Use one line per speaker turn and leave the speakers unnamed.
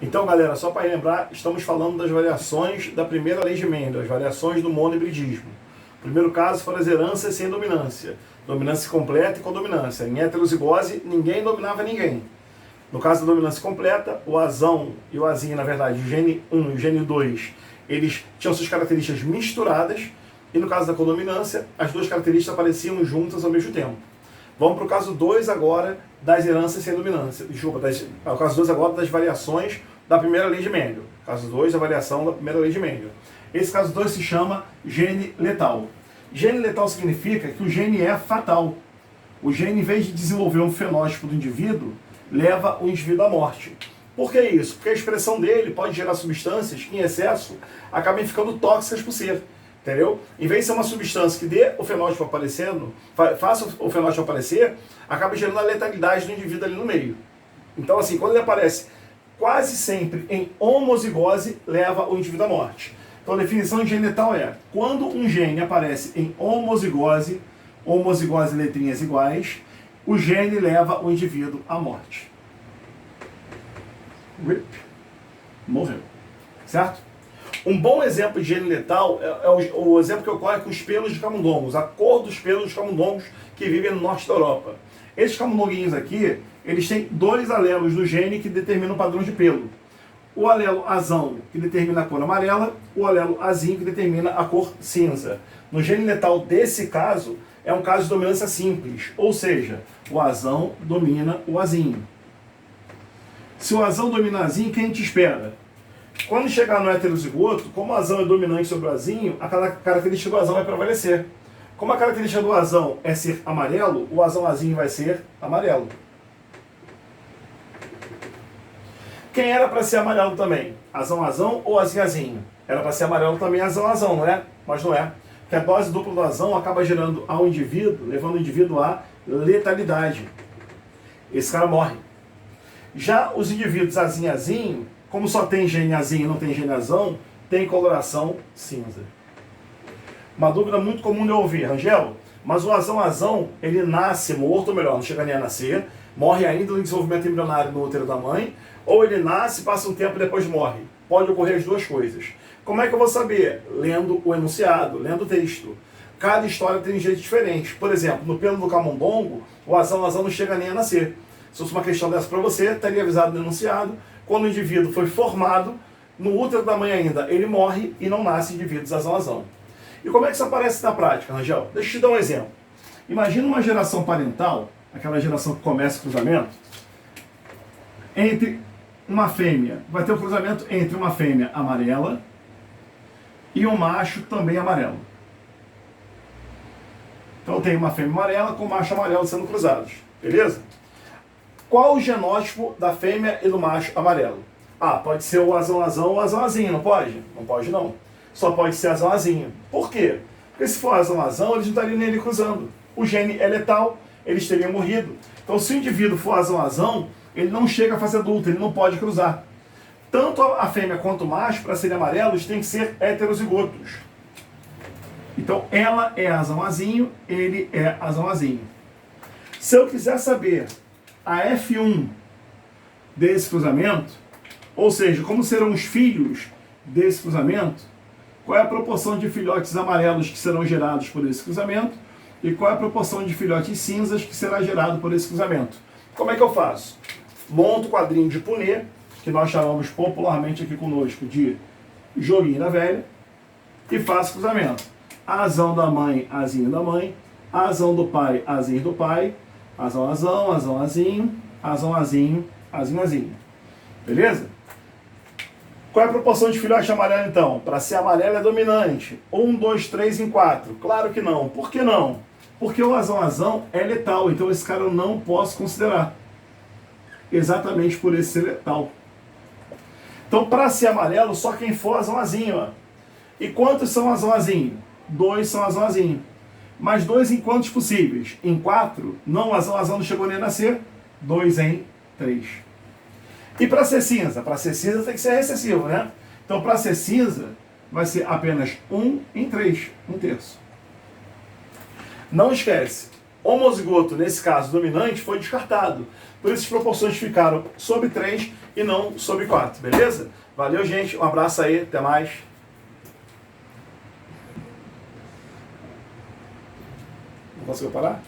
Então, galera, só para lembrar, estamos falando das variações da primeira lei de Mendel, as variações do monohibridismo. O primeiro caso foram as heranças sem dominância, dominância completa e condominância. Em heterozigose, ninguém dominava ninguém. No caso da dominância completa, o azão e o azinho, na verdade, o gene 1 e o gene 2, eles tinham suas características misturadas, e no caso da condominância, as duas características apareciam juntas ao mesmo tempo. Vamos para o caso 2 agora das heranças sem dominância. Desculpa, o caso 2 agora das variações da primeira lei de Mendel. Caso 2, a variação da primeira lei de Mendel. Esse caso 2 se chama gene letal. Gene letal significa que o gene é fatal. O gene, em vez de desenvolver um fenótipo do indivíduo, leva o indivíduo à morte. Por que isso? Porque a expressão dele pode gerar substâncias que, em excesso, acabem ficando tóxicas por ser. Entendeu? Em vez de ser uma substância que dê o fenótipo aparecendo, faça o fenótipo aparecer, acaba gerando a letalidade do indivíduo ali no meio. Então, assim, quando ele aparece quase sempre em homozigose, leva o indivíduo à morte. Então, a definição de gene letal é: quando um gene aparece em homozigose, homozigose letrinhas iguais, o gene leva o indivíduo à morte. RIP. Morreu. Certo? Um bom exemplo de gene letal é o exemplo que ocorre com os pelos de camundongos, a cor dos pelos de camundongos que vivem no norte da Europa. Esses camundonguinhos aqui, eles têm dois alelos do gene que determinam o padrão de pelo. O alelo azão, que determina a cor amarela, o alelo azinho, que determina a cor cinza. No gene letal desse caso, é um caso de dominância simples, ou seja, o azão domina o azinho. Se o azão domina o azinho, quem te espera? Quando chegar no heterozigoto, como o azão é dominante sobre o azinho, a característica do azão vai prevalecer. Como a característica do azão é ser amarelo, o azão azinho vai ser amarelo. Quem era para ser amarelo também? Azão azão ou azinho azinho? Era para ser amarelo também azão azão, não é? Mas não é. Porque a dose dupla do azão acaba gerando ao indivíduo, levando o indivíduo à letalidade. Esse cara morre. Já os indivíduos azinho azinho, como só tem gene azinho e não tem gene azão, tem coloração cinza. Uma dúvida muito comum de eu ouvir: Rangel, mas o azão, ele nasce morto, ou melhor, não chega nem a nascer, morre ainda no desenvolvimento embrionário no útero da mãe, ou ele nasce, passa um tempo e depois morre. Pode ocorrer as duas coisas. Como é que eu vou saber? Lendo o enunciado, lendo o texto. Cada história tem um jeito diferente. Por exemplo, no pelo do camundongo, o azão não chega nem a nascer. Se fosse uma questão dessa para você, estaria avisado no enunciado. Quando o indivíduo foi formado, no útero da mãe ainda, ele morre e não nasce indivíduos azão. E como é que isso aparece na prática, Rangel? Deixa eu te dar um exemplo. Imagina uma geração parental, aquela geração que começa o cruzamento, entre uma fêmea. Vai ter um cruzamento entre uma fêmea amarela e um macho também amarelo. Então tem uma fêmea amarela com um macho amarelo sendo cruzados. Beleza? Qual o genótipo da fêmea e do macho amarelo? Ah, pode ser o azão ou o azão azinho, não pode? Não pode não. Só pode ser azão azinho. Por quê? Porque se for azão, eles não estariam nem ali cruzando. O gene é letal, eles teriam morrido. Então se o indivíduo for azão, ele não chega a fase adulta, ele não pode cruzar. Tanto a fêmea quanto o macho, para serem amarelos, tem que ser heterozigotos. Então ela é azão azinho, ele é azão azinho. Se eu quiser saber a F1 desse cruzamento, ou seja, como serão os filhos desse cruzamento, qual é a proporção de filhotes amarelos que serão gerados por esse cruzamento e qual é a proporção de filhotes cinzas que será gerado por esse cruzamento. Como é que eu faço? Monto o quadrinho de Punnett, que nós chamamos popularmente aqui conosco de joguinho da velha, e faço cruzamento. Azão da mãe, azinho da mãe, azão do pai, azinho do pai, azão azinho, azão azinho, azinho azinho. Beleza? Qual é a proporção de filhote amarelo então? Para ser amarelo é dominante. 1, 2, 3 em 4. Claro que não. Por que não? Porque o azão é letal, então esse cara eu não posso considerar. Exatamente por esse ser letal. Então para ser amarelo, só quem for azão. Ó. E quantos são azão? 2 são azão. Mais 2 em quantos possíveis? Em 4, não, o azão não chegou nem a nascer. 2 em 3. E para ser cinza? Para ser cinza tem que ser recessivo, né? Então para ser cinza, vai ser apenas 1 em 3, 1 terço. Não esquece, homozigoto, nesse caso dominante, foi descartado. Por isso as proporções ficaram sobre 3 e não sobre 4, beleza? Valeu, gente. Um abraço aí. Até mais. Não conseguiu parar?